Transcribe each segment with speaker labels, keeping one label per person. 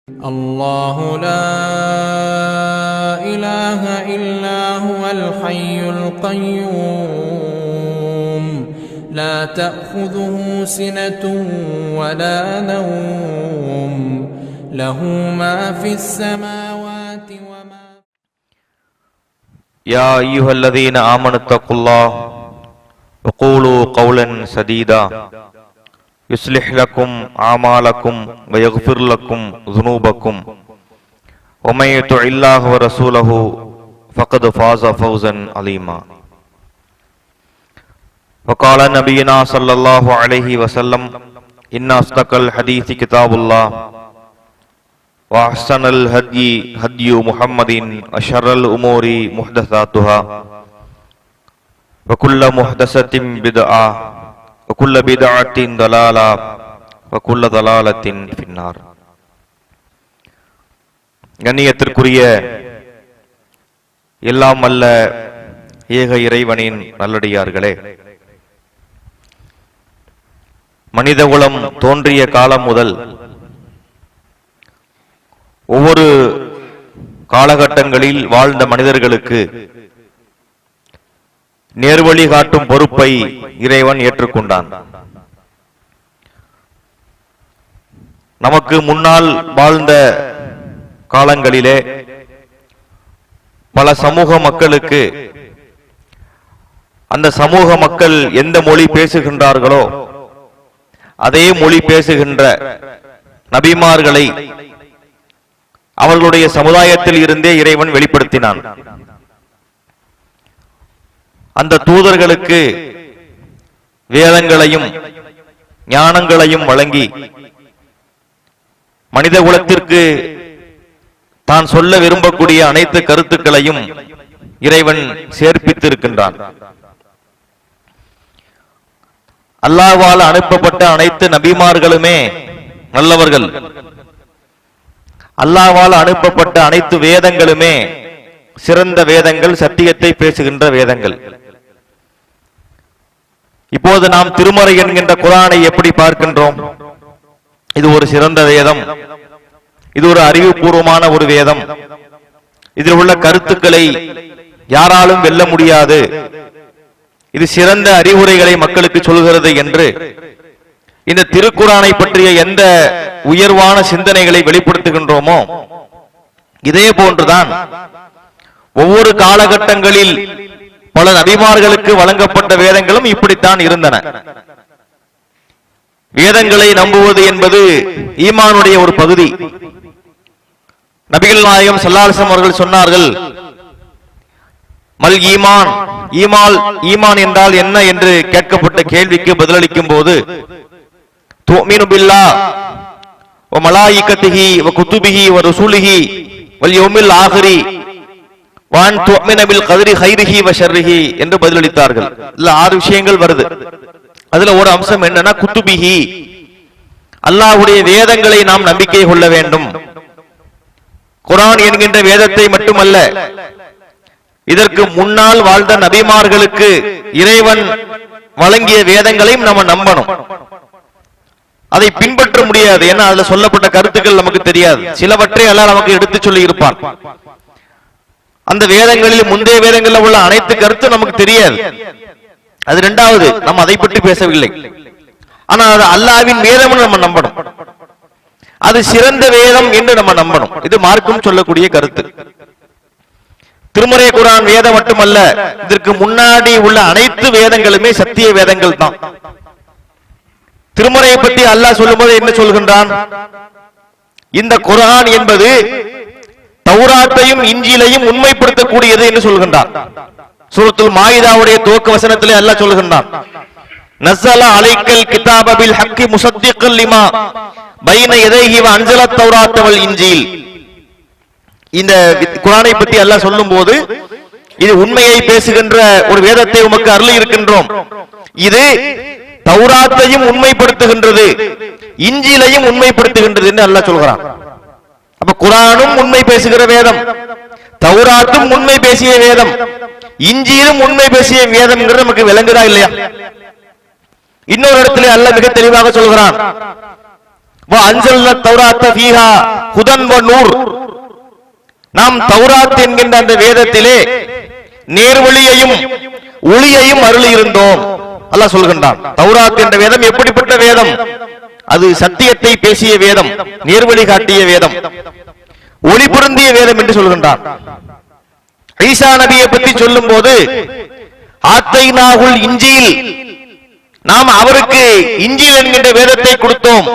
Speaker 1: الله لا إله إلا هو الحي القيوم لا تأخذه سنة ولا نوم له ما في السماوات وما
Speaker 2: يا أيها الذين آمنوا اتقوا الله وقولوا قولا سديدا يصلح لكم أعمالكم ويغفر لكم ذنوبكم ومن يطع الله ورسوله فقد فاز فوزا عظيما. وقال نبينا صلى الله عليه وسلم إن أصدق الحديث كتاب الله وأحسن الهدي هدي محمد وشر الأمور محدثاتها وكل محدثة بدعة وكل بدعة ضلالة وكل ضلالة في النار. கண்ணியத்திற்குரிய எல்லாம் அல்ல ஏக இறைவனின் நல்லடியார்களே, மனிதகுலம் தோன்றிய காலம் முதல் ஒவ்வொரு காலகட்டங்களில் வாழ்ந்த மனிதர்களுக்கு நேர்வழி காட்டும் பொறுப்பை இறைவன் ஏற்றுக்கொண்டான். நமக்கு முன்னால் வாழ்ந்த காலங்களிலே பல சமூக மக்களுக்கு அந்த சமூக மக்கள் எந்த மொழி பேசுகின்றார்களோ அதே மொழி பேசுகின்ற நபிமார்களை அவர்களுடைய சமுதாயத்தில் இருந்தே இறைவன் வெளிப்படுத்தினான். அந்த தூதர்களுக்கு வேதங்களையும் ஞானங்களையும் வழங்கி மனித குலத்திற்கு தான் சொல்ல விரும்பக்கூடிய அனைத்து கருத்துக்களையும் இறைவன் சேர்ப்பித்திருக்கின்றான். அல்லாஹ்வால் அனுப்பப்பட்ட அனைத்து நபிமார்களுமே நல்லவர்கள். அல்லாஹ்வால் அனுப்பப்பட்ட அனைத்து வேதங்களுமே சிறந்த வேதங்கள், சத்தியத்தை பேசுகின்ற வேதங்கள். இப்போது நாம் திருமறை என்கின்ற குர்ஆனை எப்படி பார்க்கின்றோம்? இது ஒரு சிறந்த வேதம், இது ஒரு அறிவுபூர்வமான ஒரு வேதம், இதில் உள்ள கருத்துக்களை யாராலும் வெல்ல முடியாது, இது சிறந்த அறிவுரைகளை மக்களுக்கு சொல்கிறது என்று இந்த திருக்குர்ஆனை பற்றிய எந்த உயர்வான சிந்தனைகளை வெளிப்படுத்துகின்றோமோ இதே போன்றுதான் ஒவ்வொரு காலகட்டங்களில் பல நபிமார்களுக்கு வழங்கப்பட்ட வேதங்களும் இப்படித்தான் இருந்தன. வேதங்களை நம்புவது என்பது ஈமானுடைய ஒரு பகுதி. நபிகள் நாயகம் ஸல்லல்லாஹு அலைஹி வஸல்லம் அவர்கள் சொன்னார்கள், மல் ஈமான், ஈமான் என்றால் என்ன என்று கேட்கப்பட்ட கேள்விக்கு பதிலளிக்கும் போது, துஅ்மினு பில்லாஹ் வ மலாயிகத்திஹி வ குதுபிஹி வ ரசூலிஹி வல் யௌமில் ஆகிரி வான் துஅ்மின பில் கத்ரி கைரிஹி வ ஷர்ரிஹி என்று பதிலளித்தார்கள். இதுல 6 விஷயங்கள் வருது. அதுல ஒரு அம்சம் என்னன்னா குத்துபிஹி, அல்லாஹ்வுடைய வேதங்களை நாம் நம்பிக்கை கொள்ள வேண்டும். குர்ஆன் என்கின்ற வேதத்தை மட்டுமல்ல, இதற்கு முன்னால் வாழ்ந்த நபிமார்களுக்கு இறைவன் வழங்கிய வேதங்களையும் நம்ம நம்பணும். அதை பின்பற்ற முடியாது, ஏன்னா அதுல சொல்லப்பட்ட கருத்துக்கள் நமக்கு தெரியாது. சிலவற்றை அல்லாஹ் நமக்கு எடுத்து சொல்லி இருப்பான். அந்த வேதங்களில் முந்தைய வேதங்களில் உள்ள அனைத்து கருத்து நமக்கு தெரியாது. அது இரண்டாவது, நம்ம அதை பற்றி பேசவில்லை. ஆனா அது அல்லாஹ்வின் வேதம் நம்ம நம்பணும், அது சிறந்த வேதம் என்று நம்ம நம்பணும். இது மார்க்கம் சொல்லக்கூடிய கருத்து. திருமறை குர்ஆன் வேதம் மட்டுமல்ல, இதற்கு முன்னாடி உள்ள அனைத்து வேதங்களுமே சத்திய வேதங்கள் தான். திருமறையை பற்றி அல்லாஹ் சொல்லும்போது என்ன சொல்கின்றான்? இந்த குர்ஆன் என்பது தௌராத்தையும் இன்ஜீலையும் உண்மைப்படுத்தக்கூடியது என்று சொல்கின்றான். சூரத்துல் மாயிதாவுடைய துவக்க வசனத்திலே அல்லாஹ் சொல்கின்றான், நஸல அலைக்கல் கிதாப பில் ஹக்கி முஸத்திக்கல் லிமா பைன யதைஹி வ அன்ஸலத் தௌராத்த வல் இன்ஜீல். இந்த குர்ஆனை பற்றி அல்லாஹ் சொல்லும்போது, இது உண்மையை பேசுகின்ற ஒரு வேதத்தை உமக்கு அருளி இருக்கின்றோம், இது தௌராத்தையும் உண்மைப்படுத்துகின்றது, இன்ஜீலையும் உண்மைப்படுத்துகின்றது என்று அல்லாஹ் சொல்கிறான். அப்ப குர்ஆனும் உண்மை பேசுகிற வேதம், தௌராத்தும் உண்மை பேசிய வேதம், இன்ஜீலும் உண்மை பேசிய வேதம் நமக்கு விளங்குதா இல்லையா? இன்னொரு இடத்துல அல்லாஹ் மிக தெளிவாக சொல்கிறான், வ அன்ஸல்னா தௌராத்த ஃபீஹா ஹுதன் வ நூர், நாம் தௌராத் என்கின்ற அந்த வேதத்திலே நேர்வழியையும் ஒளியையும் அருளி இருந்தோம். அல்லாஹ் சொல்கின்றான். தௌராத் என்ற வேதம் எப்படிப்பட்ட வேதம்? அது சத்தியத்தை பேசிய வேதம், நேர்வழி காட்டிய வேதம், ஒளி பொருந்திய வேதம் என்று சொல்கின்றான். ஈசா நபியை பற்றி சொல்லும் போது ஆத்தைனாகுல் இஞ்சில், நாம் அவருக்கு இஞ்சில் என்கின்ற வேதத்தை கொடுத்தோம்.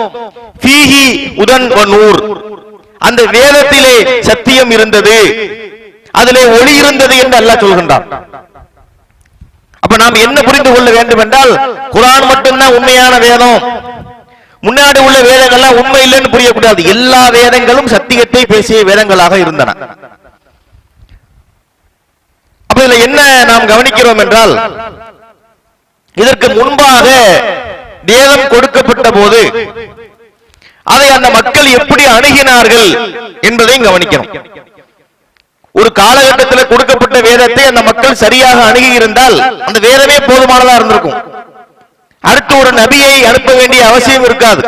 Speaker 2: ஃபீஹி உதன் வ நூர், அந்த வேதத்திலே சத்தியம் இருந்தது, அதிலே ஒளி இருந்தது என்று அல்லாஹ் சொல்கின்றான். அப்ப நாம் என்ன புரிந்து கொள்ள வேண்டும் என்றால், குர்ஆன் மட்டும்தான் உண்மையான வேதம், முன்னாடி உள்ள வேதங்கள்லாம் உண்மை இல்லைன்னு புரியக்கூடாது. எல்லா வேதங்களும் சத்தியத்தை பேசிய வேதங்களாக இருந்தன. அப்ப இதுல என்ன நாம் கவனிக்கிறோம் என்றால், இதற்கு முன்பாக வேதம் கொடுக்கப்பட்ட போது அதை அந்த மக்கள் எப்படி அணுகினார்கள் என்பதையும் கவனிக்கணும். ஒரு காலகட்டத்தில் கொடுக்கப்பட்ட வேதத்தை அந்த மக்கள் சரியாக அணுகி இருந்தால் அந்த வேதமே போதுமானதா இருந்திருக்கும். அடுத்து ஒரு நபியை அனுப்ப வேண்டிய அவசியம் இருக்காது,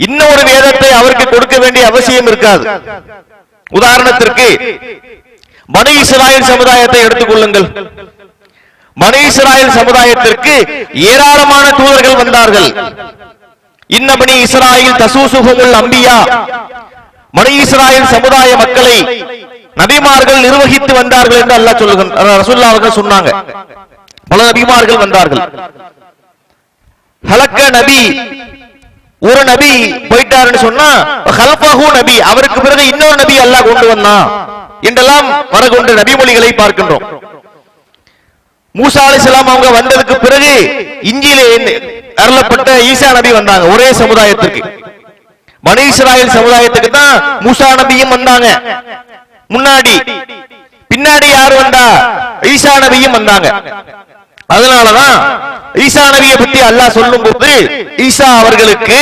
Speaker 2: இன்னொரு வேதத்தை அவருக்கு கொடுக்க வேண்டிய அவசியம் இருக்காது. உதாரணத்திற்கு பனி இஸ்ராயேல் சமுதாயத்தை எடுத்துக் கொள்ளுங்கள். பனி இஸ்ராயேல் சமுதாயத்திற்கு ஏராளமான தூதர்கள் வந்தார்கள். இன்ன பனி இஸ்ராயேல் தசூசுஹுமுல் அம்பியா, பனி இஸ்ராயேல் சமுதாய மக்களை நபிமார்கள் நிர்வகித்து வந்தார்கள் என்று அல்லாஹ் சொல்லுகிறார். ரசூலுல்லாஹ் அவர்கள் சொன்னாங்க, பல நபிமார்கள் வந்தார்கள். ஹலக்க நபி, ஒரு நபி போயிட்டாருன்னு சொன்னா ஹலஃபஹு நபி, அவருக்கு பிறகு இன்னொரு நபி அல்லாஹ் கொண்டு வந்தான் என்றெல்லாம் வரகொண்ட நபிமொழிகளை பார்க்கின்றோம். மூசா அலைஹிஸ்ஸலாம் அவங்க வந்ததுக்கு பிறகு இஞ்சிலே அருளப்பட்ட ஈசா நபி வந்தாங்க. ஒரே சமுதாயத்திற்கு, பனி இஸ்ராயேல் சமுதாயத்துக்கு தான் மூசா நபியும் வந்தாங்க முன்னாடி. பின்னாடி யார் வந்தா? ஈசா நபியும் வந்தாங்க. அதனாலதான் ஈசா நபியை பற்றி அல்லாஹ் சொல்லும் போது, ஈசா அவர்களுக்கு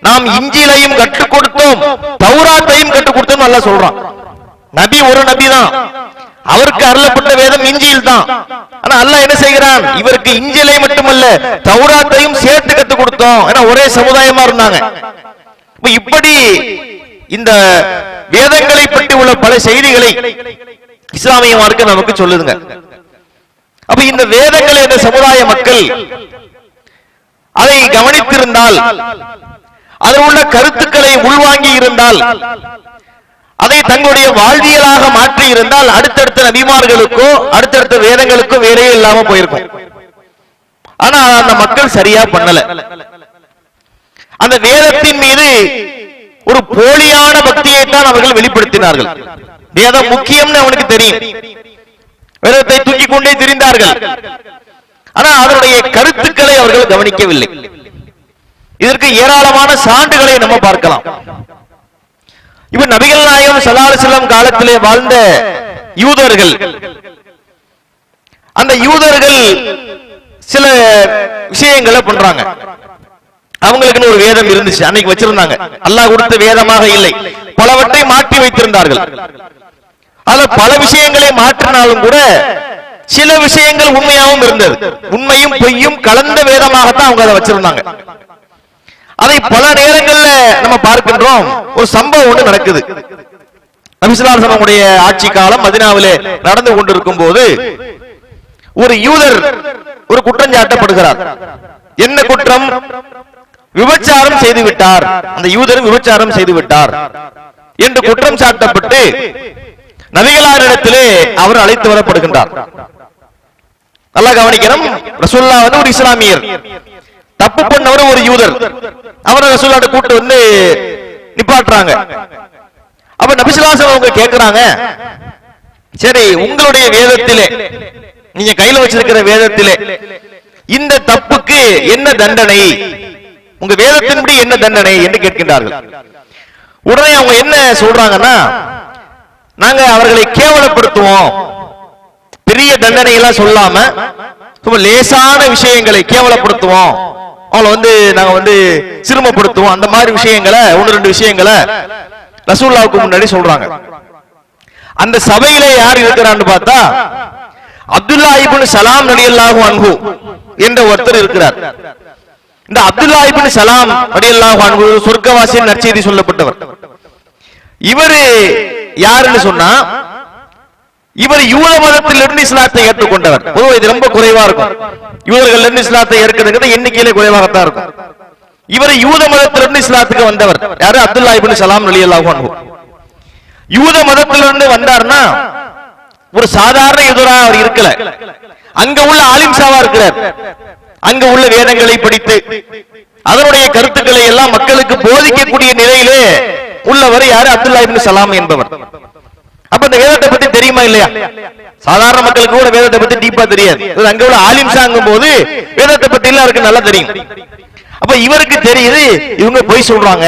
Speaker 2: நாம் இஞ்சிலையும் கற்றுக் கொடுத்தோம், தௌராத்தையும் கற்றுக் கொடுத்தோம் அல்லாஹ் சொல்றான். நபி ஒரு நபி தான், அவருக்கு அருளப்பட்ட வேதம் இஞ்சில் தான். ஆனா அல்லாஹ் என்ன செய்கிறான், இவருக்கு இஞ்சிலை மட்டுமல்ல தௌராத்தையும் சேர்த்து கற்றுக் கொடுத்தோம். ஏன்னா ஒரே சமுதாயமா இருந்தாங்க. இப்படி இந்த வேதங்களை பற்றி உள்ள பல செய்திகளை இஸ்லாமிய மார்க்கம் நமக்கு சொல்லுதுங்க. அப்ப இந்த வேதங்களை இந்த சமுதாய மக்கள் அதை கவனித்திருந்தால், அதில் உள்ள கருத்துக்களை உள்வாங்கி இருந்தால், அதை தங்களுடைய வாழ்வியலாக மாற்றி இருந்தால், அடுத்தடுத்த நபிமார்களுக்கோ அடுத்தடுத்த வேதங்களுக்கோ வேலையே இல்லாம போயிருக்கும். ஆனா அந்த மக்கள் சரியா பண்ணல. அந்த வேதத்தின் மீது ஒரு போலியான பக்தியை தான் அவர்கள் வெளிப்படுத்தினார்கள். வேதம் முக்கியம்னு அவனுக்கு தெரியும், வேதத்தை தூக்கிக் கொண்டே திரிந்தார்கள். ஆனா அதனுடைய கருத்துக்களை அவர்கள் கவனிக்கவில்லை. இதற்கு ஏராளமான சான்றுகளை நம்ம பார்க்கலாம். இப்ப நபிகள் நாயகம் ஸல்லல்லாஹு அலைஹி வஸல்லம் காலத்திலே வாழ்ந்த யூதர்கள், அந்த யூதர்கள் சில விஷயங்களை பண்றாங்க. அவங்களுக்கு ஒரு வேதம் இருந்துச்சு, அன்னைக்கு வச்சிருந்தாங்க. அல்லாஹ் கொடுத்த வேதமாக இல்லை, பலவற்றை மாற்றி வைத்திருந்தார்கள். அதுல பல விஷயங்களை மாற்றினாலும் கூட சில விஷயங்கள் உண்மையாகவும் இருந்தது. உண்மையும் பொய்யும் கலந்த வேதமாகத்தான் அவங்க அதை வச்சிருந்தாங்க. அதை பல நேரங்கள்ல நம்ம பார்க்கின்றோம். ஒரு சம்பவம் ஒன்று நடக்குது. நபி ஸல்லல்லாஹு அலைஹி வஸல்லம் ஆட்சி காலம் மதீனாவிலே நடந்து கொண்டிருக்கும் போது ஒரு யூதர் ஒரு குற்றம் சாட்டப்படுகிறார். என்ன குற்றம்? விபச்சாரம் செய்து விட்டார், அந்த யூதர் விபச்சாரம் செய்து விட்டார் என்று குற்றம் சாட்டப்பட்டு நபிகளாரிடத்திலே அவர் அழைத்து வரப்படுகின்றார். நல்லா கவனிக்கணும், ரசூலுல்லாஹ் ஒரு இஸ்லாமியர், தப்பு பண்ணவர் ஒரு யூதர். அவரை ரசூலுல்லாஹ் கூட்டு வந்து நிப்பாட்டுறாங்க. அப்ப நபி ஸல்லல்லாஹு அலைஹி வஸல்லம் கேக்குறாங்க, சரி உங்களுடைய வேதத்திலே, நீங்க கையில வச்சிருக்கிற வேதத்திலே இந்த தப்புக்கு என்ன தண்டனை, உங்க வேதத்தின்படி என்ன தண்டனை என்று கேட்கின்றார்கள். உடனே அவங்க என்ன சொல்றாங்கன்னா, நாங்க அவர்களை கேவலப்படுத்துவோம், பெரிய தண்டனை எல்லாம் சொல்லாம ரொம்ப லேசான விஷயங்களை கேவலப்படுத்துவோம், அவங்களை நாங்க சிறுமப்படுத்துவோம், அந்த மாதிரி விஷயங்களை ஒன்று ரெண்டு விஷயங்களை ரசூலுல்லாஹ்வுக்கு முன்னாடி சொல்றாங்க. அந்த சபையில யார் இருக்கிறான்னு பார்த்தா அப்துல்லா இப்னு சலாம் ரலியல்லாஹு அன்ஹு என்ற ஒருத்தர் இருக்கிறார். இந்த அப்துல்லா இப்னு சலாம் ரலியல்லாஹு அன்ஹு சொர்க்கவாசியின் நற்செய்தி சொல்லப்பட்டவர். இவர் யாருன்னு சொன்னா, இவர் யூத மதத்திலிருந்து இஸ்லாத்தை ஏற்றுக்கொண்டவர். பொதுவாக இது ரொம்ப குறைவா இருக்கும், யூதர்கள் இருந்து இஸ்லாத்தை ஏற்கிறது எண்ணிக்கையிலே குறைவாகத்தான் இருக்கும். இவர் யூத மதத்திலிருந்து இஸ்லாத்துக்கு வந்தவர். யாரு? அப்துல்லா இப்னு சலாம் ரலியல்லாஹு அன்ஹு. யூத மதத்திலிருந்து வந்தார்னா ஒரு சாதாரண யூதரா அவர் இருக்கல, அங்க உள்ள ஆலிம்சாவா இருக்கிறார். அங்க உள்ள வேதங்களை படித்து அதனுடைய கருத்துக்களை எல்லாம் மக்களுக்கு போதிக்கக்கூடிய நிலையிலே உள்ளவர் யாரு? அப்துல்லா இப்னு சலாம் என்பவர். அப்ப இந்த வேதத்தை பத்தி தெரியுமா இல்லையா? சாதாரண மக்களுக்கு கூட வேதத்தை பத்தி டீப்பா தெரியாது. அங்க உள்ள ஆலிம்சாங்கும் போது வேதத்தை பத்தி எல்லாம் அவருக்கு நல்லா தெரியும். அப்ப இவருக்கு தெரியுது இவங்க பொய் சொல்றாங்க,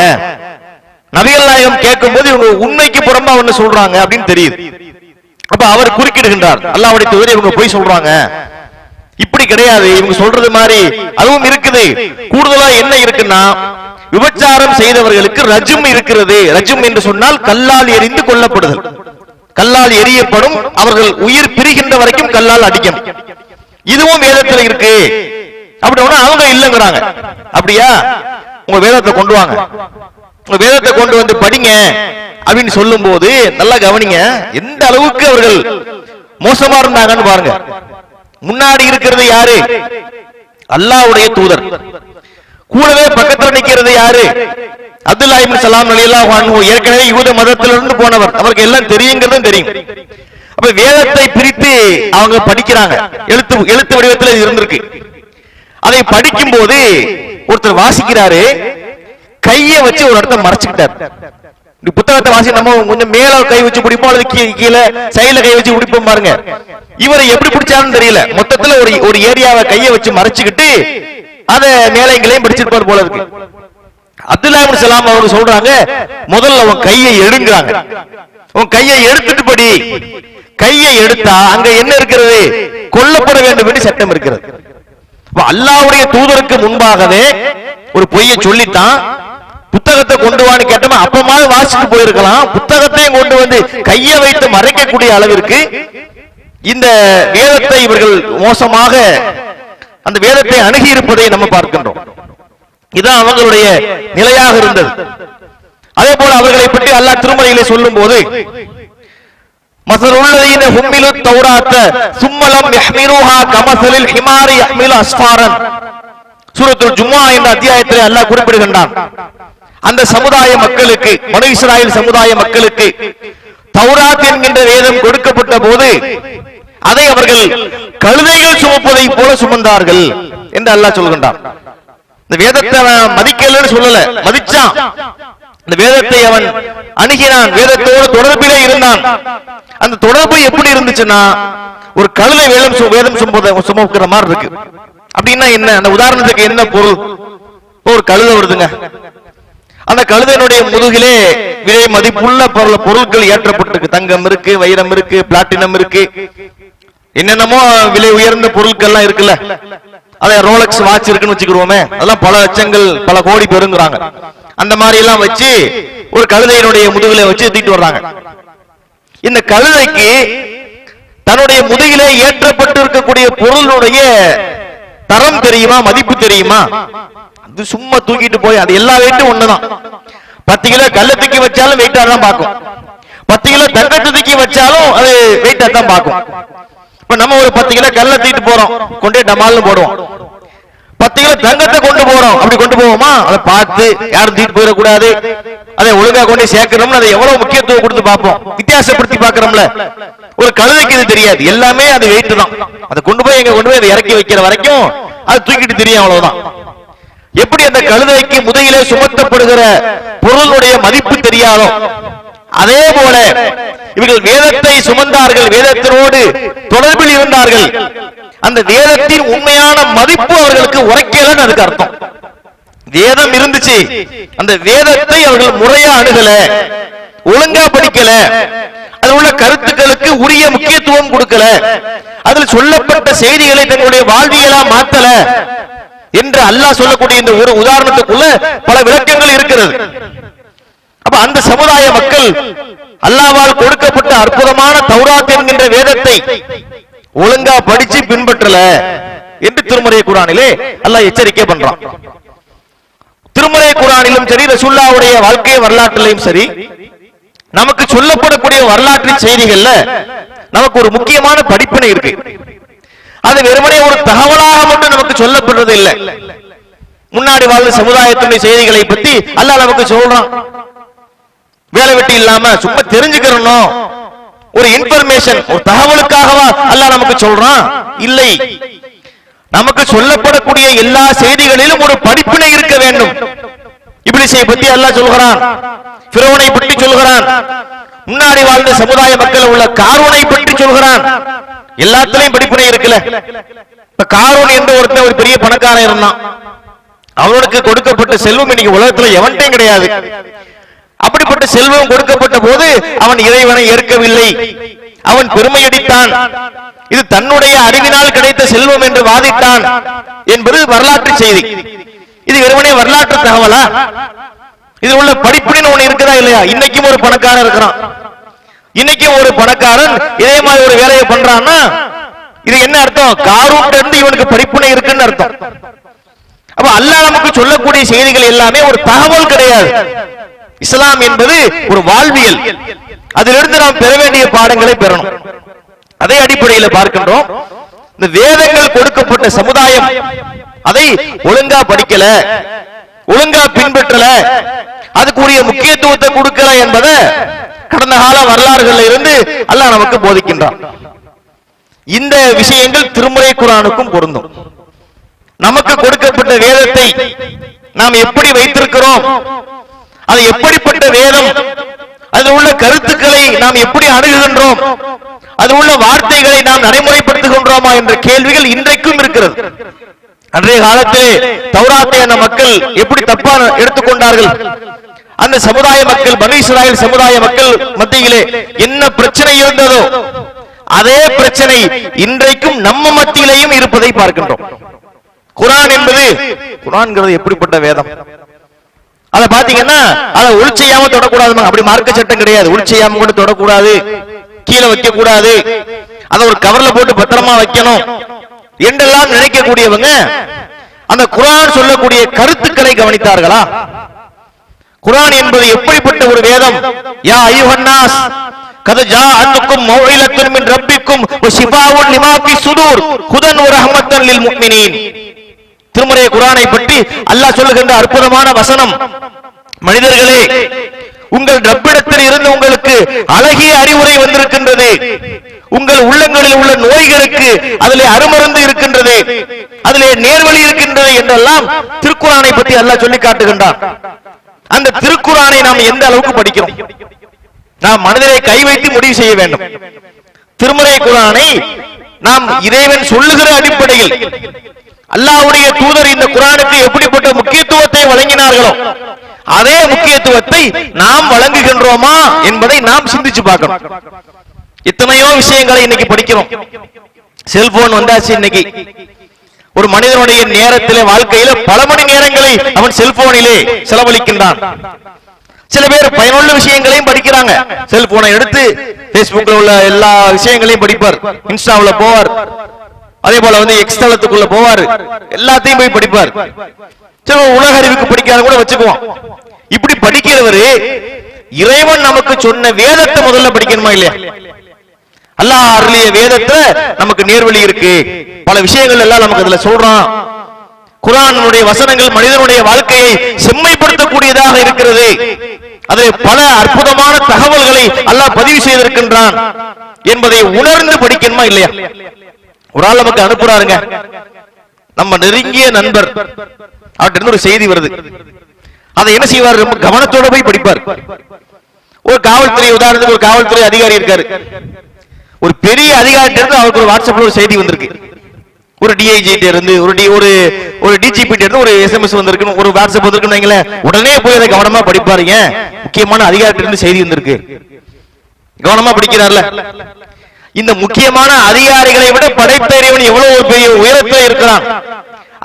Speaker 2: நபிகள் நாயகம் கேட்கும் போது இவங்க உண்மைக்கு புறம்பா ஒண்ணு சொல்றாங்க அப்படின்னு தெரியுது. அப்ப அவர் குறுக்கிடுகின்றார், அல்லாஹ்வுடைய தூதரே இவங்க பொய் சொல்றாங்க, இப்படி கிடையாது, இவங்க சொல்றது மாதிரி அதுவும் இருக்குது. கூடுதலா என்ன இருக்குன்னா, விபச்சாரம் செய்தவர்களுக்கு ரஜும் இருக்கிறது. ரஜும் என்று சொன்னால் கல்லால் எறிந்து கொல்லப்படுதல், கல்லால் எரியப்படும், அவர்கள் உயிர் பிரிகின்ற வரைக்கும் கல்லால் அடிக்கணும். இதுவும் வேதத்தில் இருக்கு. அப்படி அவங்க இல்லங்கிறாங்க. அப்படியா? உங்க வேதத்தை கொண்டு வாங்க, உங்க வேதத்தை கொண்டு வந்து படிங்க அப்படின்னு சொல்லும் போது நல்லா கவனிங்க, எந்த அளவுக்கு அவர்கள் மோசமா இருந்தாங்கன்னு பாருங்க. முன்னாடி இருக்கிறது யாரு? அல்லாஹ்வுடைய தூதர். கூடவே பக்கத்தில் நிற்கிறது யாரு? அப்துல்லா இப்னு சலாம் ரலியல்லாஹு அன்ஹு. ஏற்கனவே யூத மதத்திலிருந்து போனவர், அவருக்கு எல்லாம் தெரியுங்கிறதும் தெரியும். அப்ப வேதத்தை பிரித்து அவங்க படிக்கிறாங்க, எழுத்து வடிவத்தில் இருந்திருக்கு. அதை படிக்கும் போது ஒருத்தர் வாசிக்கிறாரு, கையை வச்சு ஒரு இடத்த மறைச்சுக்கிட்டார். புத்தகத்தை வாசி நம்ம கொஞ்சம் மேல கை வச்சு பிடிப்போம், அல்லது கீழே சைடுல கை வச்சு பிடிப்போம் பாருங்க. இவரை எப்படி பிடிச்சாருன்னு தெரியல, மொத்தத்துல ஒரு ஏரியாவை கையை வச்சு மறைச்சுக்கிட்டு அதை மேலைங்களையும் பிடிச்சிருப்பார் போல இருக்கு. அப்துல்லா இப்னு சலாம் அவங்க சொல்றாங்க, முதல்ல உன் கையை எடுங்கிறாங்க, உன் கையை எடுத்துட்டு படி. கையை எடுத்தா அங்க என்ன இருக்கிறது? கொல்லப்பட வேண்டும் என்று சட்டம் இருக்கிறது. அல்லாஹ்வுடைய தூதருக்கு முன்பாகவே ஒரு பொய்யை சொல்லித்தான் புத்தகத்தை கொண்டு வான்னு கேட்டோம். அப்பமாவது வாசிட்டு போயிருக்கலாம், புத்தகத்தையும் கொண்டு வந்து கையை வைத்து மறைக்கக்கூடிய அளவிற்கு இந்த வேதத்தை இவர்கள் மோசமாக அந்த வேதத்தை அணுகி இருப்பதை நம்ம பார்க்கின்றோம். இதுதான் அவங்களுடைய நிலையாக இருந்தது. அதே போல அவர்களை பற்றி அல்லாஹ் திருமறையிலே சொல்லும் போது, மஸலுல்லதீன ஹும்மிலு தௌராத்த சும்மலம் யஹ்மிலுஹா கமஸலில் ஹிமாரி யஹ்மிலு அஸ்ஃபாரன், சூரத்துல் ஜும்ஆ என்ற அத்தியாயத்திலே அல்லாஹ் குறிப்பிடுகின்றான். அந்த சமுதாய மக்களுக்கு, பனு இஸ்ராயேல் சமுதாய மக்களுக்கு தௌராத் என்கின்ற வேதம் கொடுக்கப்பட்ட போது அதை அவர்கள் கழுதைகள் சுமப்பதை போல சுமந்தார்கள் என்று அல்லாஹ் சொல்கின்றான். இந்த வேதத்தை மதிக்கலன்னு சொல்லல, மதிச்சான். இந்த வேதத்தை அவன் அணுகினான், வேதத்தோடு தொடர்பிலே இருந்தான். அந்த தொடர்பு எப்படி இருந்துச்சுன்னா, ஒரு கழுதை வேதம் சுமக்கிற மாதிரி இருக்கு. அப்படின்னா என்ன? அந்த உதாரணத்துக்கு என்ன பொருள்? ஒரு கழுதை வருதுங்க, அந்த கழுதையினுடைய முதுகிலே விலை மதிப்புள்ள பொருட்கள் ஏற்றப்பட்டிருக்கு. தங்கம் இருக்கு, வைரம் இருக்கு, பிளாட்டினம் இருக்கு, என்னென்னமோ விலை உயர்ந்த பொருட்கள் எல்லாம் இருக்குல்ல. அதை ரோலக்ஸ் வாட்ச் இருக்குன்னு வச்சுக்கிறோமே, அதெல்லாம் பல லட்சங்கள் பல கோடி பெருங்குறாங்க. அந்த மாதிரி எல்லாம் வச்சு ஒரு கழுதையினுடைய முதுகிலே வச்சு தூக்கிட்டு வர்றாங்க. இந்த கழுதைக்கு தன்னுடைய முதுகிலே ஏற்றப்பட்டு இருக்கக்கூடிய பொருளுடைய தரம் தெரியுமா, மதிப்பு தெரியுமா? அது சும்மா தூக்கிட்டு போய் அது எல்லா வெயிட்டும் ஒண்ணுதான். 10 கிலோ கல்ல தூக்கி வச்சாலும் வெயிட்டா தான் பார்க்கும், 10 கிலோ தங்கத்தை தூக்கி வச்சாலும் அது வெயிட்டா தான் பார்க்கும். இப்ப நம்ம ஒரு 10 கிலோ கல்ல தூக்கிட்டு போறோம், கொண்டே டமால்னு போடுவோம். 10 கிலோ தங்கத்தை கொண்டு போறோம், அப்படி கொண்டு போவோமா? அதை பார்த்து யாரும் தூக்கிட்டு போயிடக்கூடாது, அதை ஒழுங்கா கொண்டு சேர்க்கணும்னு அதை எவ்வளவு முக்கியத்துவம் கொடுத்து பார்ப்போம், வித்தியாசப்படுத்தி பார்க்கிறோம்ல. ஒரு கழுதைக்கு இது தெரியாது, எல்லாமே அது வெயிட் தான். அதை கொண்டு போய் எங்க கொண்டு போய் அதை இறக்கி வைக்கிற வரைக்கும் அது தூக்கிட்டு தெரியும், அவ்வளவுதான். எப்படி அந்த கழுதைக்கு முதுகிலே சுமத்தப்படுகிற பொருளுடைய மதிப்பு தெரியாதோ, அதே போல இவர்கள் வேதத்தை சுமந்தார்கள், வேதத்தினோடு தொடர்பில் இருந்தார்கள். அந்த வேதத்தின் உண்மையான மதிப்பு அவர்களுக்கு உரைக்கலன்னு அதுக்கு அர்த்தம். வேதம் இருந்துச்சு, அந்த வேதத்தை அவர்கள் முறையா அணுகல, ஒழுங்கா படிக்கல, அதில் உள்ள கருத்துக்களுக்கு உரிய முக்கியத்துவம் கொடுக்கல, அதில் சொல்லப்பட்ட செய்திகளை தங்களுடைய வாழ்வியலா மாத்தல என்று அல்லாஹ் சொல்லக்கூடிய இந்த ஒரு உதாரணத்துக்குள்ள பல விளக்கங்கள் இருக்கிறது. அப்ப அந்த சமுதாய மக்கள் அல்லாஹ்வால் கொடுக்கப்பட்ட அற்புதமான தௌராத் என்கின்ற வேதத்தை ஒழுங்கா படிச்சு பின்பற்றல என்று திருமறை குர்ஆனிலே அல்லாஹ் எச்சரிக்கை பண்றான். திருமறை குர்ஆனிலும் சரி, ரசூலுல்லாஹ்வுடைய வாழ்க்கை வரலாற்றிலும் சரி, நமக்கு சொல்லப்படக்கூடிய வரலாற்று செய்திகள்ல நமக்கு ஒரு முக்கியமான படிப்பினை இருக்கு. அது வெறுமனே ஒரு தகவலாக மட்டும் நமக்கு சொல்லப்படுறது இல்லை. முன்னாடி வாழ்ந்த சமுதாயத்தினுடைய செய்திகளை பத்தி அல்லாஹ் நமக்கு சொல்றான். வேலை வெட்டி இல்லாம சும்மா தெரிஞ்சுக்கிறோம், ஒரு இன்ஃபர்மேஷன், ஒரு தகவலுக்காகவா அல்லாஹ் நமக்கு சொல்றான்? இல்லை, நமக்கு சொல்லப்படக்கூடிய எல்லா செய்திகளிலும் ஒரு படிப்பினை இருக்க வேண்டும். இப்லீஸை பத்தி அல்லாஹ் சொல்கிறான், ஃபிரௌனை பற்றி சொல்கிறான், முன்னாடி வாழ்ந்த சமுதாய மக்கள் உள்ள காரூனை பற்றி சொல்கிறான். எல்லாத்திலையும் படிப்பினை இருக்குல்ல. இப்ப காரூன் என்ற ஒருத்தன் ஒரு பெரிய பணக்காரன் இருந்தான். அவனுக்கு கொடுக்கப்பட்ட செல்வம் இன்னைக்கு உலகத்துல எவன்ட்டையும் கிடையாது. அப்படிப்பட்ட செல்வம் கொடுக்கப்பட்ட போது அவன் இறைவனை ஏற்கவில்லை, அவன் பெருமையடித்தான், இது தன்னுடைய அறிவினால் கிடைத்த செல்வம் என்று வாதிட்டான் என்பது வரலாற்று செய்தி. இது வெறுமனே வரலாற்று தகவலா? இது உள்ள படிப்பினை ஒண்ணு இருக்குதா இல்லையா? இன்னைக்கும் ஒரு பணக்காரன் இருக்கிறான், இன்னைக்கும் ஒரு பணக்காரன் இதே மாதிரி ஒரு வேலையை பண்றான்னா இது என்ன அர்த்தம்? காரூன்ல இருந்து இவனுக்கு படிப்பினை இருக்குன்னு அர்த்தம். அப்ப அல்லாஹ் நமக்கு சொல்லக்கூடிய செய்திகள் எல்லாமே ஒரு தகவல் கிடையாது. இஸ்லாம் என்பது ஒரு வாழ்வியல். அதிலிருந்து நாம் பெற வேண்டிய பாடங்களை பெறணும். அதே அடிப்படையில் பார்க்கின்றோம், இந்த வேதங்கள் கொடுக்கப்பட்ட சமுதாயம் அதை ஒழுங்கா படிக்கல, ஒழுங்கா பின்பற்றல, அதுக்குரிய முக்கியத்துவத்தை கொடுக்கல என்பதை கடந்த கால வரலாறுகளில் இருந்து அல்லாஹ் நமக்கு போதிக்கின்றான். இந்த விஷயங்கள் திருமறை குர்ஆனுக்கும் பொருந்தும். நமக்கு கொடுக்கப்பட்ட வேதத்தை நாம் எப்படி வைத்திருக்கிறோம், அது எப்படிப்பட்ட வேதம், அதில் உள்ள கருத்துக்களை நாம் எப்படி அணுகுகின்றோம், அதில் உள்ள வார்த்தைகளை நாம் நடைமுறைப்படுத்துகின்றோமா என்ற கேள்விகள் இன்றைக்கும் இருக்கிறது. அன்றைய காலத்திலே தௌராத்தை அந்த மக்கள் எப்படி தப்பா எடுத்துக்கொண்டார்கள், அந்த சமுதாய மக்கள், பனி இஸ்ராயேல் சமுதாய மக்கள் மத்தியிலே என்ன பிரச்சனை இருந்ததோ அதே பிரச்சனை இன்றைக்கும் நம்ம மத்தியிலேயும் இருப்பதை பார்க்கின்றோம். குர்ஆன் என்பது, குர்ஆன்ங்கிறது எப்படிப்பட்ட வேதம், அதை பாத்தீங்கன்னா அதை உள்செய்யாம தொடக்கூடாது. அப்படி மார்க்க சட்டம் கிடையாது. உள்செய்யாம கூட தொடக்கூடாது, கீழே வைக்க கூடாது, அதை ஒரு கவர்ல போட்டு பத்திரமா வைக்கணும் என்றெல்லாம் நினைக்கக்கூடியவங்க அந்த குர்ஆன் சொல்லக்கூடிய கருத்துக்களை கவனித்தார்களா? குர்ஆன் என்பது எப்படிப்பட்ட ஒரு வேதம்? யா அய்யுஹன்னாஸ் கத் ஜாஅத்துக்கும் மௌஇலத்துன் மின் ரப்பிக்கும் வ ஷிஃபாஉன் லிமா ஃபி சுதூர் ஹுதன் வ ரஹ்மத்தன் லில் முஃமினீன். திருமறை குர்ஆனை பற்றி அல்லாஹ் சொல்லுகின்ற அற்புதமான வசனம், மனிதர்களே உங்கள் ரப்பிடத்தில் இருந்து உங்களுக்கு அழகிய அறிவுரை வந்திருக்கின்றது, உங்கள் உள்ளங்களில் உள்ள நோய்களுக்கு அதிலே அருமருந்து இருக்கின்றது, அதிலே நேர்வழி இருக்கின்றது என்றெல்லாம் திருக்குர்ஆனை பற்றி அல்லாஹ் சொல்லி காட்டுகின்றான். அந்த திருக்குர்ஆனை நாம் எந்த அளவுக்கு படிக்கிறோம்? நாம் மனதிலே கை வைத்து முடிவு செய்ய வேண்டும். திருமறை குர்ஆனை நாம் இறைவன் சொல்லுகிற அடிப்படையில், அல்லாஹ்வுடைய தூதர் இந்த குர்ஆனுக்கு எப்படிப்பட்ட முக்கியத்துவத்தை வழங்கினார்களோ அதே முக்கியத்துவத்தை நாம் வழங்குகின்றோமா என்பதை நாம் சிந்திச்சு பார்க்கணும். எத்தனையோ விஷயங்களை இன்னைக்கு படிக்கிறோம். செல்போன் வந்தாச்சு. இன்னைக்கு ஒரு மனிதனுடைய நேரத்திலே, வாழ்க்கையில பல மணி நேரங்களை அவன் செல்போனிலே செலவழிக்கின்றான். சில பேர் பயனுள்ள விஷயங்களையும் படிக்கிறாங்க. செல்போனை எடுத்து பேஸ்புக்ல உள்ள எல்லா விஷயங்களையும் படிப்பார், இன்ஸ்டாவுல போவார், அதே போல எக்ஸ் தளத்துக்குள்ள போவார், எல்லாத்தையும் போய் படிப்பார். சில உலக அறிவுக்கு படிக்காத கூட வச்சுக்குவோம். இப்படி படிக்கிறவரு இறைவன் நமக்கு சொன்ன வேதத்தை முதல்ல படிக்கணுமா இல்லையா? அல்லாஹ் அருளிய வேதத்தை நமக்கு நேர்வழி இருக்கு, பல விஷயங்கள் எல்லாம் நமக்கு அதுல சொல்றான். குர்ஆனுடைய வசனங்கள் மனிதனுடைய வாழ்க்கையை செம்மைப்படுத்தக்கூடியதாக இருக்கிறது. அதில் பல அற்புதமான தகவல்களை அல்லாஹ் பதிவு செய்திருக்கின்றான் என்பதை உணர்ந்து படிக்கணுமா இல்லையா? ஒரு ஆள் நமக்கு அனுப்புறாருங்க, நம்ம நெருங்கிய நண்பர், அவர்கிட்ட ஒரு செய்தி வருது. அதை என்ன செய்வார்? ரொம்ப கவனத்தோட போய் படிப்பார். ஒரு காவல்துறை, உதாரணத்துக்கு ஒரு காவல்துறை அதிகாரி இருக்காரு. ஒரு பெரிய அதிகாரிட்ட இருந்து அவருக்கு ஒரு வாட்ஸ்அப்ல ஒரு செய்தி வந்திருக்கு. ஒரு டிஐஜி இருந்து, ஒரு டிஜிபி இருந்து ஒரு எஸ்எம்எஸ் வந்திருக்கு, ஒரு வாட்ஸ்அப் வந்திருக்குன்னு வைங்களேன். உடனே போய் அதை கவனமா படிப்பாருங்க. முக்கியமான அதிகாரிட்ட இருந்து செய்தி வந்திருக்கு, கவனமா படிக்கிறார்ல. இந்த முக்கியமான அதிகாரிகளை விட படைத்த இறைவன் எவ்வளவு ஒரு பெரிய உயரத்தில் இருக்கிறான்.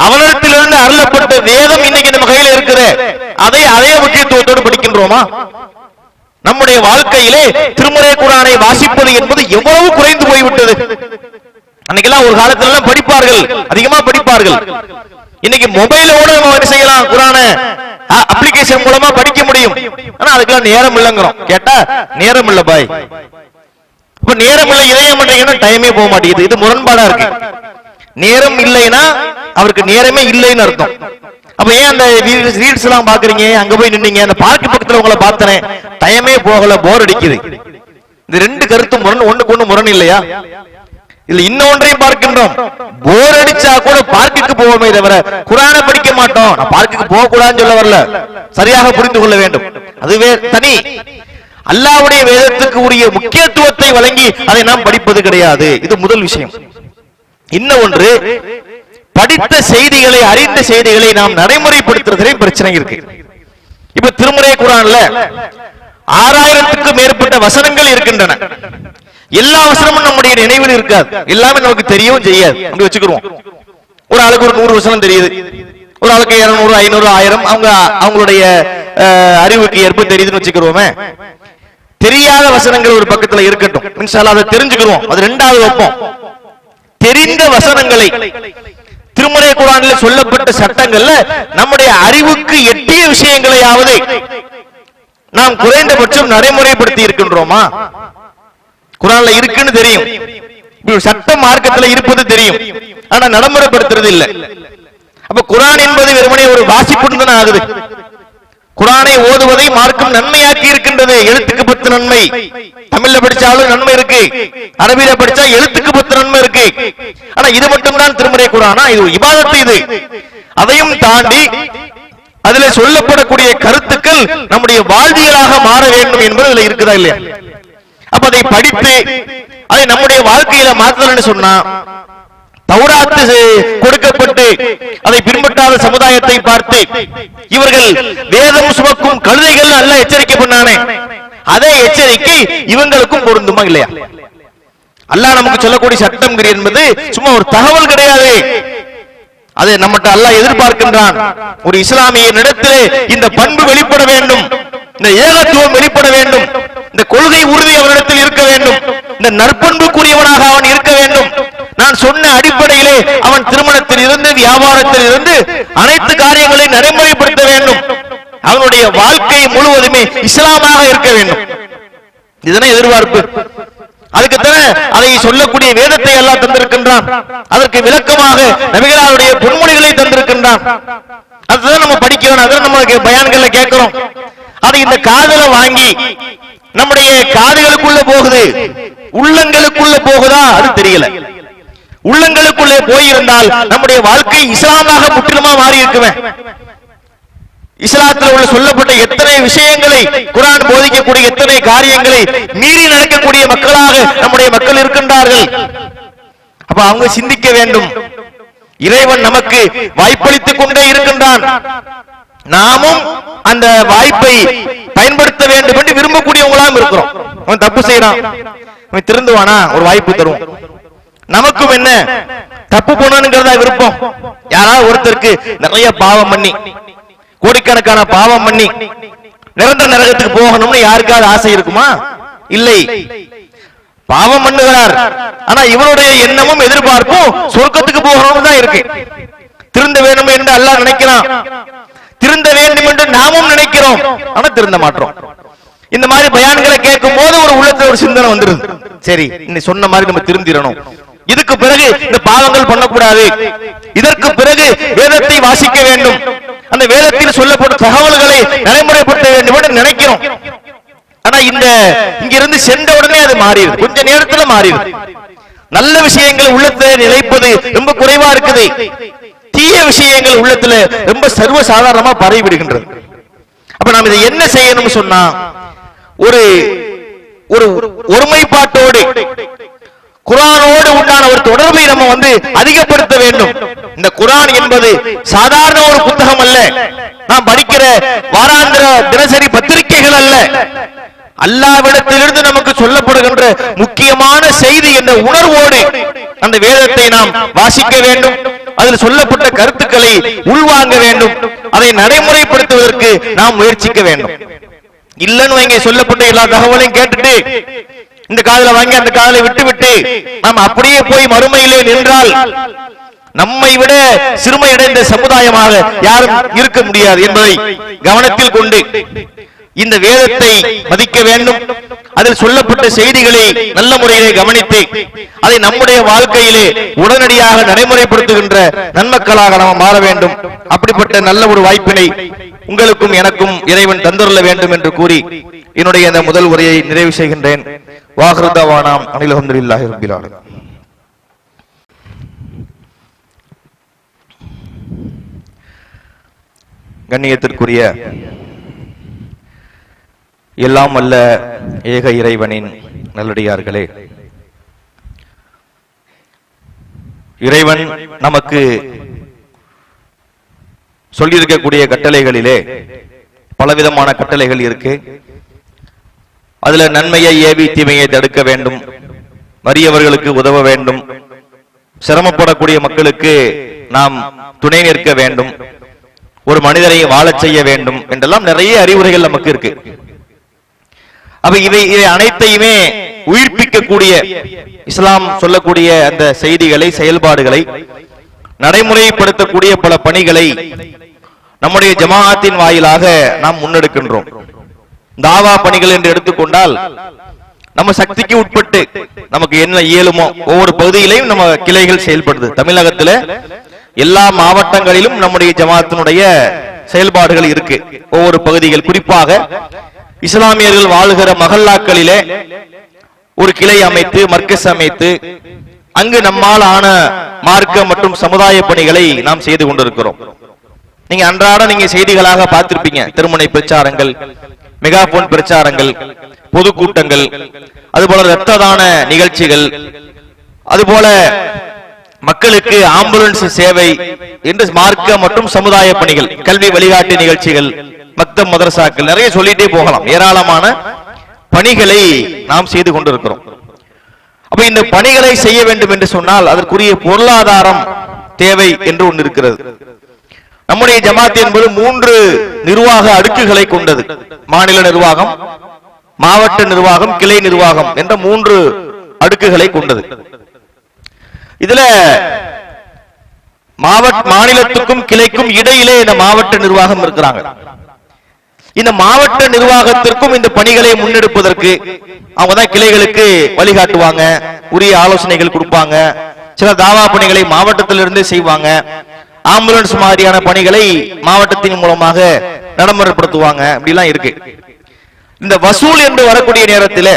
Speaker 2: அவனிடத்திலிருந்து அருளப்பட்ட வேதம் இன்னைக்கு நம்ம கையில இருக்குது. அதே முக்கியத்துவத்தோடு படிக்கின்றோமா? நம்முடைய வாழ்க்கையிலே திருமறை குர்ஆனை வாசிப்பது என்பது எவ்வளவு குறைந்து போய்விட்டது. அன்னைக்கெல்லாம் ஒரு காலத்துல படிப்பார்கள், அதிகமா படிப்பார்கள். இன்னைக்கு மொபைலோட நம்ம என்ன செய்யலாம், குர்ஆன அப்ளிகேஷன் மூலமா படிக்க முடியும். ஆனா அதுக்கெல்லாம் நேரம் இல்லைங்கிறோம். கேட்டா நேரம் இல்ல பாய். இப்ப நேரம் இல்லை இதையம் பண்றீங்கன்னா டைமே போக மாட்டேங்குது. இது முரண்பாடா இருக்கு. நேரம் இல்லைன்னா அவருக்கு நேரமே இல்லைன்னு அர்த்தம். அப்ப ஏன் அந்த ரீல்ஸ் எல்லாம் பாக்குறீங்க, அங்க போய் நின்னீங்க, அந்த பார்க் பக்கத்துல உங்களை பார்த்தனே, டைமே போகல, போர் அடிக்குது. இந்த ரெண்டு கருத்து முரண், ஒண்ணுக்கு ஒண்ணு முரண் இல்லையா? இல்ல இன்னொன்றையும் பார்க்கின்றோம். போர் அடிச்சா கூட பார்க்குக்கு போவோமே தவிர குர்ஆனை படிக்க மாட்டோம். நான் பார்க்குக்கு போக கூடாதுன்னு சொல்ல வரல, சரியாக புரிந்து கொள்ள வேண்டும். அதுவே தனி. அல்லாஹ்வுடைய வேதத்துக்கு உரிய முக்கியத்துவத்தை வழங்கி அதை நாம் படிப்பது கிடையாது. இது முதல் விஷயம். இன்னும் ஒன்று, படித்த செய்திகளை, அறிந்த செய்திகளை நாம் நடைமுறைப்படுத்துறதுல பிரச்சனை இருக்கு. இப்ப திருமறை குர்ஆன்ல 6000க்கும் மேற்பட்ட வசனங்கள் இருக்கின்றன. எல்லா வசனமும் நம்முடைய நினைவில் இருக்காது, எல்லாமே நமக்கு தெரியவும் செய்யாது. அப்படி வச்சுக்கிறோம். ஒரு ஆளுக்கு ஒரு 100 வசனம் தெரியுது, ஒரு ஆளுக்கு 200, 500, 1000 அவங்களுடைய அறிவுக்கு ஏற்ப தெரியுதுன்னு வச்சுக்கிறோமே. தெரியாத வசனங்கள் ஒரு பக்கத்துல இருக்கட்டும், இன்ஷா அல்லாஹ் அதை தெரிஞ்சுக்கிறோம். அது ரெண்டாவது வைப்போம். தெரிந்த வசனங்களை, திருமறை குர்ஆனில் சொல்லப்பட்ட சட்டங்கள்ல நம்முடைய அறிவுக்கு எட்டிய விஷயங்களையாவது நாம் குறைந்தபட்சம் நடைமுறைப்படுத்தி இருக்கின்றோமா? குர்ஆன்ல இருக்குன்னு தெரியும், சட்ட மார்க்கத்தில் இருப்பது தெரியும், ஆனா நடைமுறைப்படுத்துறது இல்ல. அப்ப குர்ஆன் என்பது வெறுமனே ஒரு வாசிப்புன்னு தானே ஆகுது. குர்ஆனை ஓதுவதை மார்க்கம் நன்மையாக்கி இருக்கின்றது. எழுத்துக்கு 10 நன்மை, தமிழ்ல படிச்சாலும் நன்மை இருக்கு, அரபியில படிச்சா எழுத்துக்கு 10 நன்மை இருக்கு. ஆனா இது மட்டும் தான் திருமறை குர்ஆனா? இது இபாதத்து. இது அதையும் தாண்டி அதுல சொல்லப்படக்கூடிய கருத்துக்கள் நம்முடைய வாழ்வியலாக மாற வேண்டும் என்பது இதுல இருக்குதா இல்லையா? அப்ப அதை படித்து அதை நம்முடைய வாழ்க்கையில மாற்றலன்னு சொன்னா, தௌராத்து கொடுக்கப்பட்டு அதை பின்பற்றாத சமுதாயத்தை பார்த்து இவர்கள் வேதம் சுமக்கும் கழுதைகள் அல்ல எச்சரிக்கை பண்ணானே, அதே எச்சரிக்கை இவங்களுக்கும் பொருந்துமா இல்லையா? அல்லாஹ் நமக்கு சொல்லக்கூடிய சட்டம் என்பது சும்மா ஒரு தகவல் கிடையாது. அது நம்மகிட்ட அல்லாஹ் எதிர்பார்க்கின்றான். ஒரு இஸ்லாமிய இடத்திலே இந்த பண்பு வெளிப்பட வேண்டும், இந்த ஏகத்துவம் வெளிப்பட வேண்டும், இந்த கொள்கை உறுதி அவரிடத்தில் இருக்க வேண்டும், இந்த நற்பண்புக்குரியவனாக அவன் இருக்க வேண்டும். நான் சொன்ன அடிப்படையிலே அவன் திருமணத்தில் இருந்து, வியாபாரத்தில் இருந்து அனைத்து காரியங்களையும் நடைமுறைப்படுத்த வேண்டும். அவனுடைய வாழ்க்கை முழுவதுமே இஸ்லாமாக இருக்க வேண்டும். இதுதான் எதிர்பார்ப்பு. அதுக்குத்தானே அதை சொல்லக்கூடிய வேதத்தை எல்லாம் தந்திருக்கின்றான். அதற்கு விளக்கமாக நபிகளாருடைய பொன்மொழிகளை தந்திருக்கின்றான். அதுதான் நம்ம படிக்கிறோம், அதான் நம்ம பயான்கள்ல கேட்கிறோம். அது இந்த காதுல வாங்கி நம்முடைய காதுகளுக்குள்ள போகுது, உள்ளங்களுக்குள்ள போகுதா அது தெரியல. உள்ளங்களுக்குள்ளே போயிருந்தால் நம்முடைய வாழ்க்கை இஸ்லாமாக முற்றிலுமா மாறி இருக்குமே. இஸ்லாத்தில் உள்ள சொல்லப்பட்ட எத்தனை விஷயங்களை, குர்ஆன் போதிக்கக்கூடிய எத்தனை காரியங்களை மீறி நடக்கக்கூடிய மக்களாக நம்முடைய மக்கள் இருக்கின்றார்கள். அப்ப அவங்க சிந்திக்க வேண்டும். இறைவன் நமக்கு வாய்ப்பளித்துக் கொண்டே இருக்கின்றான். நாமும் அந்த வாய்ப்பை பயன்படுத்த வேண்டும் என்று விரும்பக்கூடியவங்களாம் இருக்கிறோம். அவன் தப்பு செய்யறான், அவன் திருந்துவானா, ஒரு வாய்ப்பு தரும். நமக்கும் என்ன தப்பு போனானுங்கிறதா விருப்பம். யாராவது ஒருத்தருக்கு நிறைய பாவம் பண்ணி, கோடிக்கணக்கான பாவம் பண்ணி நிரந்தர நரகத்துக்கு போகணும்னு யாருக்காவது ஆசை இருக்குமா? இல்லை. பாவம் பண்ணுகிறார், ஆனா இவருடைய எண்ணமும் எதிர்பார்ப்பும் சொர்க்கத்துக்கு போகணும்னு தான் இருக்கு. திருந்த வேண்டும் என்று அல்லாஹ் நினைக்கிறான், திருந்த வேண்டும் என்று நாமும் நினைக்கிறோம், ஆனா திருந்த மாட்டோம். இந்த மாதிரி பயான்களை கேட்கும் போது ஒரு உள்ளத்துல ஒரு சிந்தனை வந்துருது, சரி இன்னைக்கு சொன்ன மாதிரி நம்ம திருந்திரணும், இதுக்கு பிறகு இந்த பாவங்கள் பண்ணக்கூடாது, இதற்கு பிறகு வேதத்தை வாசிக்க வேண்டும், அந்த வேதத்தில் சொல்லப்பட்ட தகவல்களை நடைமுறைப்படுத்த வேண்டும் என்று நினைக்கிறோம். ஆனா இங்கிருந்து சென்ற உடனே அது மாறிடுது, கொஞ்ச நேரத்துல மாறிடுது. நல்ல விஷயங்கள் உள்ளத்துல நிலைப்பது ரொம்ப குறைவா இருக்குது, தீய விஷயங்கள் உள்ளத்துல ரொம்ப சர்வ சாதாரணமா பரவி விடுகின்றது. அப்ப நாம் இதை என்ன செய்யணும் சொன்னா, ஒரு ஒருமைப்பாட்டோடு குர்ஆனோடு உண்டான ஒரு தொடர்பை நம்ம அதிகப்படுத்த வேண்டும். இந்த குர்ஆன் என்பது சாதாரண ஒரு புத்தகம் அல்ல, நாம் படிக்கிற வாராந்திர தினசரி பத்திரிகைகள் அல்ல. அல்லாஹ்விடத்திலிருந்து நமக்கு சொல்லப்படுகின்ற முக்கியமான செய்தி என்ற உணர்வோடு அந்த வேதத்தை நாம் வாசிக்க வேண்டும், அதில் சொல்லப்பட்ட கருத்துக்களை உள்வாங்க வேண்டும், அதை நடைமுறைப்படுத்துவதற்கு நாம் முயற்சிக்க வேண்டும். இல்லன்னு வைங்க, சொல்லப்பட்ட எல்லா தகவலையும் கேட்டுட்டு இந்த காதல வாங்கி அந்த காதலை விட்டு விட்டு நாம் அப்படியே போய் மறுமையிலே நின்றால் நம்மை விட சிறுமையடைந்த சமுதாயமாக யாரும் இருக்க முடியாது என்பதை கவனத்தில் கொண்டு இந்த வேதத்தை மதிக்க வேண்டும். அதில் சொல்லப்பட்ட செய்திகளை நல்ல முறையிலே கவனித்து அதை நம்முடைய வாழ்க்கையிலே உடனடியாக நடைமுறைப்படுத்துகின்ற நன்மக்களாக நாம் மாற வேண்டும். அப்படிப்பட்ட நல்ல ஒரு வாய்ப்பினை உங்களுக்கும் எனக்கும் இறைவன் தந்துள்ள வேண்டும் என்று கூறி என்னுடைய இந்த முதல் உரையை நிறைவு செய்கின்றேன். வாஹிரு தஅவானா அனில் ஹம்துலில்லாஹி ரப்பில் ஆலமீன். கண்ணியத்திற்குரிய எல்லாம் அல்ல ஏக இறைவனின் நல்லடியார்களே, இறைவன் நமக்கு சொல்லியிருக்கக்கூடிய கட்டளைகளிலே பலவிதமான கட்டளைகள் இருக்கு. அதுல நன்மையை ஏவி தீமையை தடுக்க வேண்டும், வறியவர்களுக்கு உதவ வேண்டும், சிரமப்படக்கூடிய மக்களுக்கு நாம் துணை நிற்க வேண்டும், ஒரு மனிதரை வாழச் செய்ய வேண்டும் என்றெல்லாம் நிறைய அறிவுரைகள் நமக்கு இருக்கு. அப்ப இவை அனைத்தையுமே உயிர்ப்பிக்கக்கூடிய இஸ்லாம் சொல்லக்கூடிய அந்த செய்திகளை, செயல்பாடுகளை நடைமுறைப்படுத்தக்கூடிய பல பணிகளை நம்முடைய ஜமாஅத்தின் வாயிலாக நாம் முன்னெடுக்கின்றோம். தாவா பணிகள் என்று எடுத்துக்கொண்டால் நம்ம சக்திக்கு உட்பட்டு நமக்கு என்ன இயலுமோ ஒவ்வொரு பகுதியிலையும் நம்ம கிளைகள் செயல்படுது. தமிழகத்துல எல்லா மாவட்டங்களிலும் நம்முடைய ஜமாஅத்தினுடைய செயல்பாடுகள் இருக்கு. ஒவ்வொரு பகுதிகள், குறிப்பாக இஸ்லாமியர்கள் வாழ்கிற மஹல்லாக்களிலே ஒரு கிளை அமைத்து மர்கஸ் அமைத்து அங்கு நம்மால் ஆன மார்க்க மற்றும் சமுதாய பணிகளை நாம் செய்து கொண்டிருக்கிறோம். நீங்க அன்றாட செய்திகளாக பார்த்திருப்பீங்க. திருமண பிரச்சாரங்கள், மெகாபோன் பிரச்சாரங்கள், பொதுக்கூட்டங்கள், அதுபோல இரத்த தான நிகழ்ச்சிகள், அதுபோல மக்களுக்கு ஆம்புலன்ஸ் சேவை என்று மார்க்க மற்றும் சமுதாய பணிகள், கல்வி வழிகாட்டு நிகழ்ச்சிகள், மக்தப் மதரசாக்கள், நிறைய சொல்லிட்டே போகலாம். ஏராளமான பணிகளை நாம் செய்து கொண்டிருக்கிறோம். அப்ப இந்த பணிகளை செய்ய வேண்டும் என்று சொன்னால் அதற்குரிய பொருளாதாரம் தேவை என்று ஒன்று இருக்கிறது. நம்முடைய ஜமாத் என்பது 3 நிர்வாக அடுக்குகளை கொண்டது. மாநில நிர்வாகம், மாவட்ட நிர்வாகம், கிளை நிர்வாகம் என்ற 3 அடுக்குகளை கொண்டது. இதுல மாநிலத்துக்கும் கிளைக்கும் இடையிலே இந்த மாவட்ட நிர்வாகம் இருக்கிறாங்க. இந்த மாவட்ட நிர்வாகத்திற்கும் இந்த பணிகளை முன்னெடுப்பதற்கு அவங்க தான் கிளைகளுக்கு வழிகாட்டுவாங்க, உரிய ஆலோசனைகள் கொடுப்பாங்க. சில தாவா பணிகளை மாவட்டத்திலிருந்து செய்வாங்க. ஆம்புலன்ஸ் மாதிரியான பணிகளை மாவட்டத்தின் மூலமாக நடைமுறைப்படுத்துவாங்க. அப்படிலாம் இருக்கு. இந்த வசூல் என்று வரக்கூடிய நேரத்தில்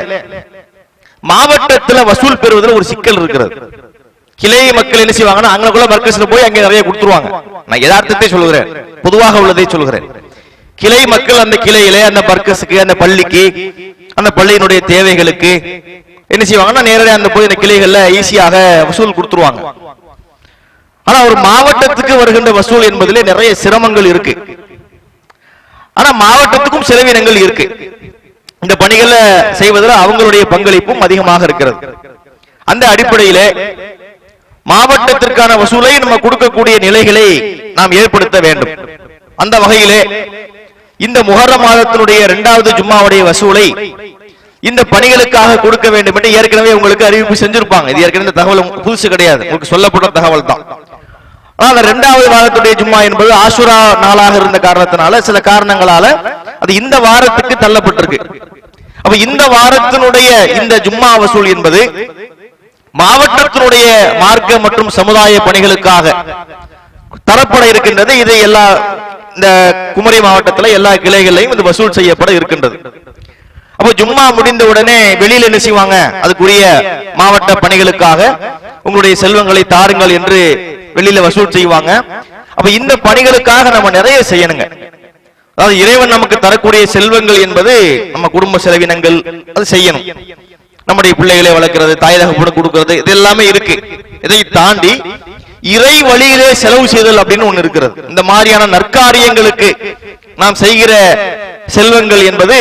Speaker 2: மாவட்டத்தில் வசூல் பெறுவதில் ஒரு சிக்கல் இருக்கிறது. கிளை மக்கள் என்ன செய்வாங்கன்னா அங்கக்குள்ள மர்கஸ்ல போய் அங்கே நிறைய கொடுத்துருவாங்க. நான் யதார்த்தத்தை சொல்கிறேன், பொதுவாக உள்ளதை சொல்கிறேன். கிளை மக்கள் அந்த கிளையிலே அந்த மர்கஸுக்கு, அந்த பள்ளிக்கு, அந்த பள்ளியினுடைய தேவைகளுக்கு என்ன செய்வாங்கன்னா நேரடியாக அந்த போய் அந்த கிளைகள்ல ஈஸியாக வசூல் கொடுத்துருவாங்க. ஆனா ஒரு மாவட்டத்துக்கு வருகின்ற வசூல் என்பதிலே நிறைய சிரமங்கள் இருக்கு. ஆனா மாவட்டத்துக்கும் செலவினங்கள் இருக்கு. இந்த பணிகளை செய்வதில் அவங்களுடைய பங்களிப்பும் அதிகமாக இருக்கிறது. அந்த அடிப்படையிலே மாவட்டத்திற்கான வசூலை நம்ம கொடுக்கக்கூடிய நிலைகளை நாம் ஏற்படுத்த வேண்டும். அந்த வகையிலே இந்த முஹர்ரம் மாதத்தினுடைய 2வது ஜும்மாவுடைய வசூலை இந்த பணிகளுக்காக கொடுக்க வேண்டும் என்று ஏற்கனவே உங்களுக்கு அறிவிப்பு செஞ்சிருப்பாங்க. இது ஏற்கனவே தகவல் புதுசு கிடையாது, உங்களுக்கு சொல்லப்பட்ட தகவல் தான். ஆனால் 2வது வாரத்துடைய ஜும்மா என்பது ஆஷுரா நாளாக இருந்த காரணத்தினால, சில காரணங்களால அது இந்த வாரத்துக்கு தள்ளப்பட்டிருக்கு. அப்ப இந்த வாரத்தினுடைய இந்த ஜும்மா வசூல் என்பது மாவட்டத்தினுடைய மார்க்க மற்றும் சமுதாய பணிகளுக்காக தரப்பட இருக்கின்றது. இது எல்லா இந்த குமரி மாவட்டத்தில் எல்லா கிளைகளையும் இது வசூல் செய்யப்பட இருக்கின்றது. அப்ப ஜும்மா முடிந்த உடனே வெளியில என்ன செய்வாங்க, அதுக்குரிய மாவட்ட பணிகளுக்காக உங்களுடைய செல்வங்களை தாருங்கள் என்று வெளியில வசூல் செய்வாங்க. அப்ப இந்த பணிகளுக்காக நம்ம நிறைய செய்யணுங்க. அதாவது இறைவன் நமக்கு தரக்கூடிய செல்வங்கள் என்பது நம்ம குடும்ப செலவினங்கள், அது செய்யணும். நம்முடைய பிள்ளைகளை வளர்க்கிறது, தாய் தகப்பனுக்கு கொடுக்கிறது, இது எல்லாமே இருக்கு. இதை தாண்டி இறை வழியிலே செலவு செய்தல் அப்படின்னு ஒண்ணு இருக்கிறது. இந்த மாதிரியான நற்காரியங்களுக்கு நாம் செய்கிற செல்வங்கள் என்பது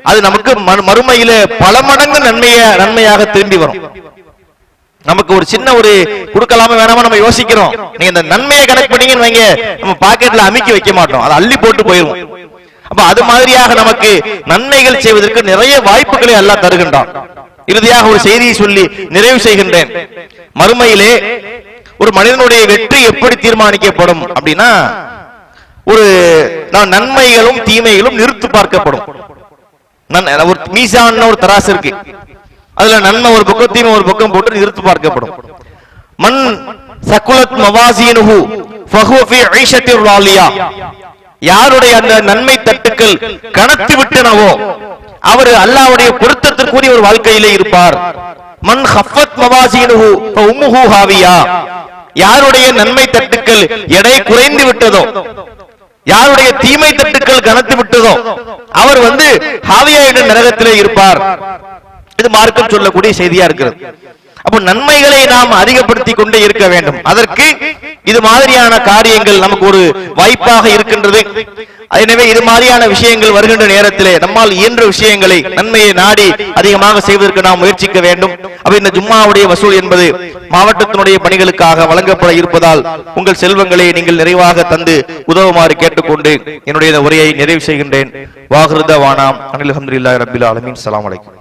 Speaker 2: அது நமக்கு மறுமையில பல மடங்கு நன்மையாக திரும்பி வரும். நமக்கு ஒரு சின்ன ஒரு கொடுக்கலாம வேணாம நம்ம யோசிக்கிறோம். நீங்க இந்த நன்மையை கணக்கு பண்ணீங்கன்னு வைங்க, நம்ம பாக்கெட்ல அமுக்கி வைக்க மாட்டோம், அதை அள்ளி போட்டு போயிடும். அப்ப அது மாதிரியாக நமக்கு நன்மைகள் செய்வதற்கு நிறைய வாய்ப்புகளை அல்லாஹ் தருகின்றான். இறுதியாக ஒரு செய்தியை சொல்லி நிறைவு செய்கின்றேன். மறுமையிலே ஒரு மனிதனுடைய வெற்றி எப்படி தீர்மானிக்கப்படும் அப்படின்னா, ஒரு நன்மைகளும் தீமைகளும் நிறுத்து பார்க்கப்படும். ஒரு மீசான் ஒரு தராசு இருக்கு, அதுல நன்மை ஒரு பக்கம் தீமை ஒரு பக்கம் போட்டு நிறுத்து பார்க்கப்படும். மன் சகுலத் மவாசீனுஹு ஃபஹுவ ஃபீ ஈஷத்திர் ராலியா, யாருடைய அந்த நன்மை தட்டுக்கள் கனத்து விட்டனவோ அவர் அல்லாஹ்வுடைய பொருத்தத்திற்குரிய ஒரு வாழ்க்கையிலே இருப்பார். மன் ஹஃபத் மவாசீனுஹு ஃபஉம்முஹு ஹாவியா, யாருடைய நன்மை தட்டுக்கள் எடை குறைந்து விட்டதோ, யாருடைய தீமை தட்டுக்கள் கனத்து விட்டதோ அவர் ஹாவியா என்ற நரகத்திலே இருப்பார். இது மார்க்கம் சொல்லக்கூடிய செய்தியா இருக்கிறது. அப்போ நன்மைகளை நாம் அதிகப்படுத்தி கொண்டே இருக்க வேண்டும். அதற்கு இது மாதிரியான காரியங்கள் நமக்கு ஒரு வாய்ப்பாக இருக்கின்றது. எனவே இது மாதிரியான விஷயங்கள் வருகின்ற நேரத்திலே நம்மால் இயன்ற விஷயங்களை நன்மையை நாடி அதிகமாக செய்வதற்கு நாம் முயற்சிக்க வேண்டும். அப்ப இந்த ஜும்மாவுடைய வசூல் என்பது மாவட்டத்தினுடைய பணிகளுக்காக வழங்கப்பட இருப்பதால் உங்கள் செல்வங்களை நீங்கள் நிறைவாக தந்து உதவுமாறு கேட்டுக்கொண்டு என்னுடைய உரையை நிறைவு செய்கின்றேன். வாஹிரு தஅவானா அனில் ஹம்துலில்லாஹி ரப்பில் ஆலமீன். அஸ்ஸலாமு அலைக்கும்.